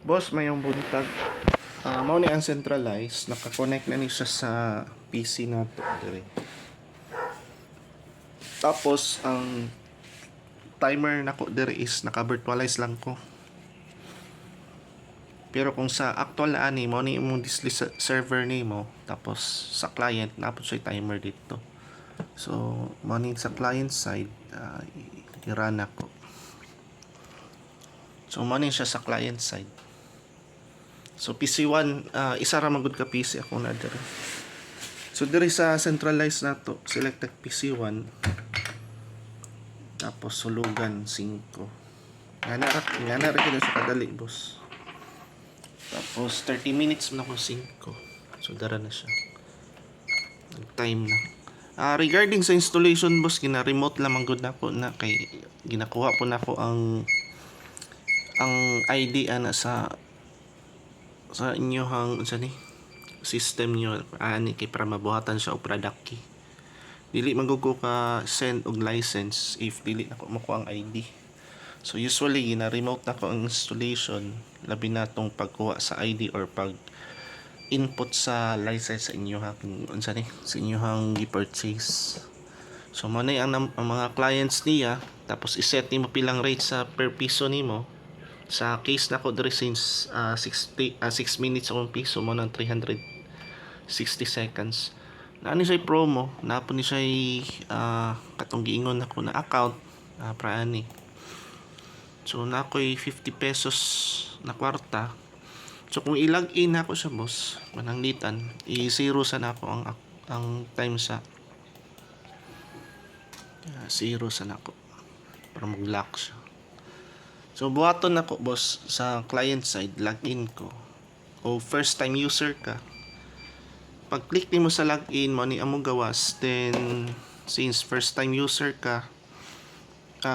Boss, mayong buntag. Mao ni ang centralized, naka-connect na ni siya sa PC nato dire. Tapos ang timer nako dire is naka-virtualize lang ko. Pero kung sa actual ani mo ni imong display sa server nimo, tapos sa client napod siya timer dito. So, mo ni sa client side, i-run ako. So, mo ni siya sa client side. So PC1, isa ra magud ka PC ako na diri. So diri sa centralized nato, selected PC1. Tapos sulugan 5. Nga na ra kini sa kadali, boss. Tapos 30 minutes na ko 5. So dara na siya. Nag-time na. Regarding sa installation, boss, gina-remote lamang gud nako na kay ginakuha po nako ang ID ana sa inyohang system nyo ani kay para mabuhatan siya og product key. Dili man ko ka send og license if dili nako makuha ang ID. So usually gina-remote nako ang installation labi na tong pagkuha sa ID or pag input sa license sa inyohang sa inyohang gi-purchase. So mo na ang mga clients niya, tapos i-set nimo pilang rate sa per piso nimo. Sa case nako diri since 6 minutes akong piso mo ng 360 seconds. Naani siya promo, napon ni siya katong giingon nako na account para ani. So nakoy 50 pesos na kwarta. So kung i-log in ako sa boss, mananglitan, i-zero sa nako ang time sa zero sa nako para mag-lock siya. So buhaton nako boss sa client side, login ko. O first time user ka. Pag click nimo sa login mo ni among gawas, then since first time user ka,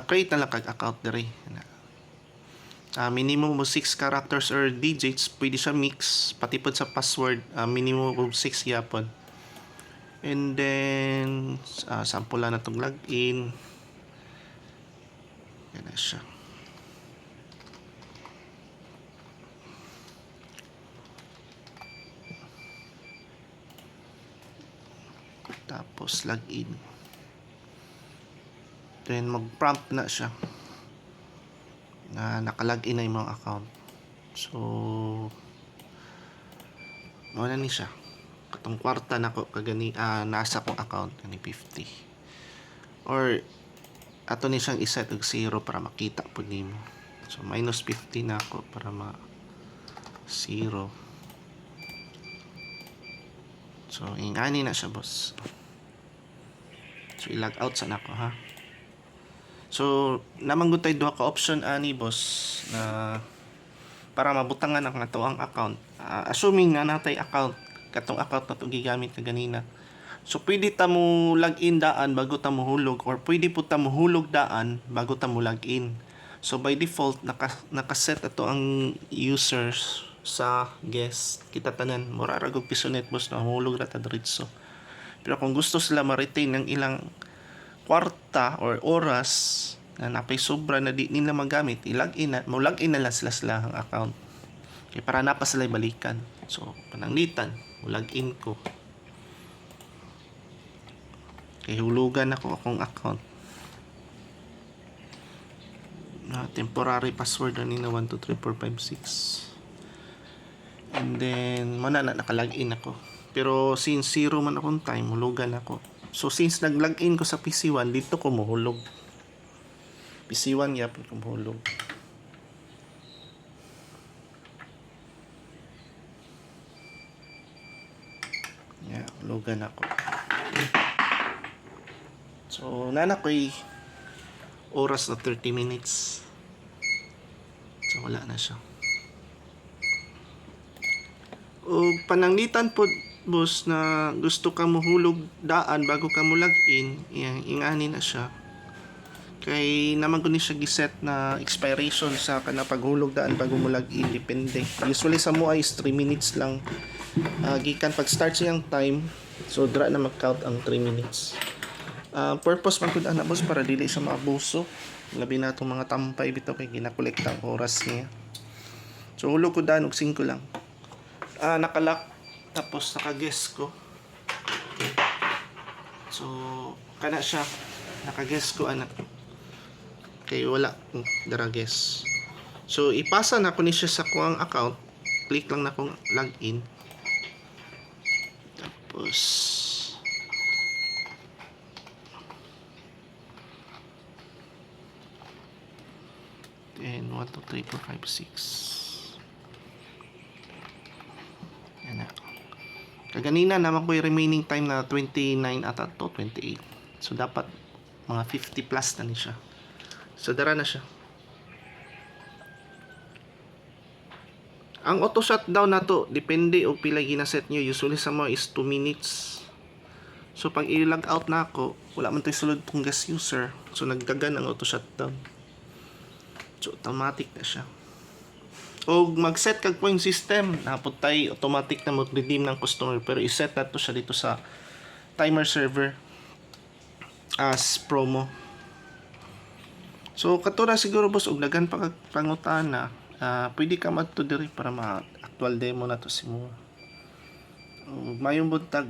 create na lang kag account diri. Minimum mo 6 characters or digits, pwede siya mix pati pod sa password, minimum of 6 yapon. And then sample na tong login. Yan na siya. Tapos login. Then mag-prompt na siya na naka-login na yung mga account. So muna ni siya. Katong kwarta na ko kagani nasa kong account ni 50. Or ato ni siyang iset og 0 para makita po nimo. So minus 50 na ako para 0. So ingani na siya, boss. So i-log out sa nako ha. So namanggod tay duha ka option ani, boss, na para mabutangan ang ato ang account. Assuming na natay account, katong account na to gigamit ka ganina. So pwede ta mo login daan bago ta mo hulog, or pwede po ta mo hulog daan bago ta mo login. So by default nakaset ato ang users sa guest kita tanan mura ra gug pisonet, boss, na hulog ra ta diretso. Pero kung gusto sila ma-retain ng ilang kwarta or oras na napay sobra na di nila magamit, i-login na lang sila ang account. Kaya para napa sila balikan. So pananglitan, login ko. Kaya hulugan ako akong account. Temporary password na nina 123456. And then nakalogin ako. Pero since 0 man akong time, hulugan ako. So since nag-login ko sa PC1, dito ko mahulog. PC1 yapon ko mahulog. Yeah, hulugan ako. So nana ko'y oras na 30 minutes. So wala na siya. O pananglitan po, boss, na gusto ka mohulog daan bago ka mo login, ingani na siya. Kay naman ko ni siya giset na expiration sa kana paghulog daan bago mo login, depende. Usually sa mo ay 3 minutes lang. Gikan pag start siyang time, so dra na mag-count ang 3 minutes. Purpose man kun ana, boss, para dili siya maabuso. Labi na itong mga tampay bitaw kay ginakolekta ang oras niya. So hulog ko daan og 5 lang. Nakalock tapos naka-guess ko. So kana siya naka-guess ko anak. Kay wala dara guess. So ipasa na ko ni siya sa kuang account. Click lang na kong login. Tapos then 1, 2, 3, 4, 5, 6. Yan na. Kaganina naman ko yung remaining time na 29 ata to 28. So dapat mga 50 plus na ni siya. So dara na siya. Ang auto shutdown na to depende og pila gina-set nyo. Usually sa mga is 2 minutes. So pag i-log out na ako, wala man tayo sulod kung guest user. So nagdagan ang auto shutdown. So automatic na siya. O mag-set kag point system, naputay automatic na mag-redeem ng customer, pero i-set na to siya dito sa timer server as promo. So katura siguro boss og dagan pa kag pangutana, pwede ka madto diri para ma-actual demo na to si mo. Mayong buntag